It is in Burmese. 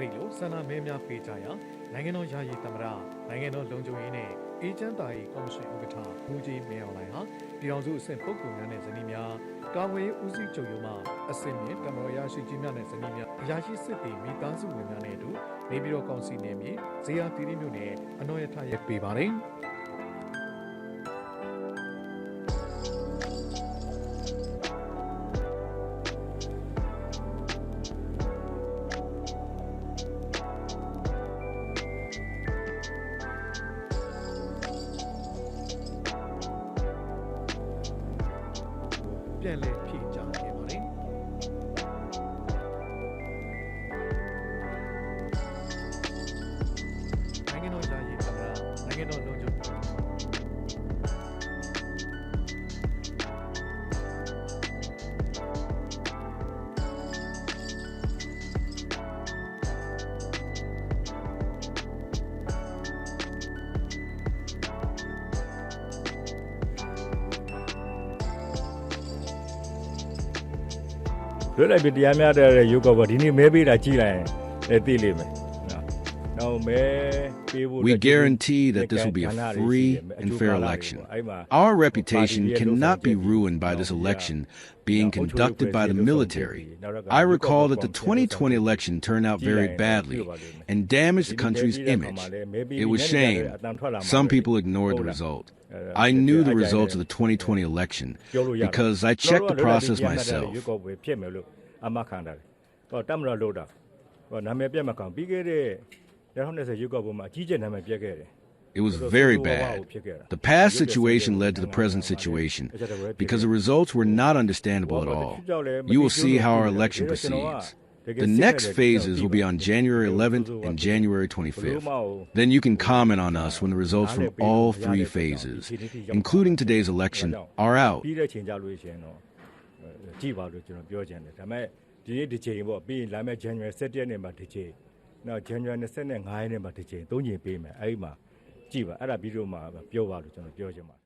အဲဒီလိုဆန္ဒမဲများပေးကြရာနိုင်ငံတော်ယာယီသမ္မတနိုင်ငံတော်လုံခြုံရေးနဲ့အေဂျင့်တာရေးကော်မရှင်ဥက္ကဋ္ဌဦးကြီးမင်းအောင်လှိုင်ဟာပြည်ထောင်စုအဆင့်ပုဂ္ဂိုလ်များနဲ့ဇနီးများကာဝေးဦးစီးချုပ်ရုံးမှအဆင့်မြင့်တမတော်ရရှိကြီးများနဲ့ဇနီးများအရာရှိစစ်သည်မိသားစုဝင်များနဲ့အတူနေပြည်တော်ကောင်စီနယ်မြေဇေယျသီရိမြို့နယ်အနော်ရထရက်ပေးပါတယ်ပြန်လည်ဖြည့်ချခဲ့ပါတယ်နိုင်ငံတော်ယာယီသမ္မတနိုင်ငံတော်လုံခြုံလွတ်လပ်ပြီးတရားမျှတတဲ့ရုပ်ကပေါ်ဒီနေ့မဲပေးတာကြည်လိုက်ရင်သိလိမ့်မယ်နော်မဲပေးဖို့ We guarantee that this will be a free and fair election. Our reputation cannot be ruined by this election being conducted by the military. I recall that the 2020 election turned out very badly and damaged the country's image. It was shame. Some people ignored the result. I knew the results of the 2020 election because I checked the process myself. It was very bad. The past situation led to the present situation because the results were not understandable at all. You will see how our election proceeds. The next phases will be on January 11th and January 25th. Then you can comment on us when the results from all three phases, including today's election, are out. ဒီနေ့ဒီချိန်ပေါ့ပြီးရင်လာမယ့် January 7 ရက်နေ့မှာဒီချိန်နောက် January 25 ရက်နေ့မှာဒီချိန်၃ချိန်ပေးမယ်အဲ့ဒီမှာကြည့်ပါအဲ့ဒါပြီးတော့မှပြောပါလို့ကျွန်တော်ပြောချင်ပါတယ်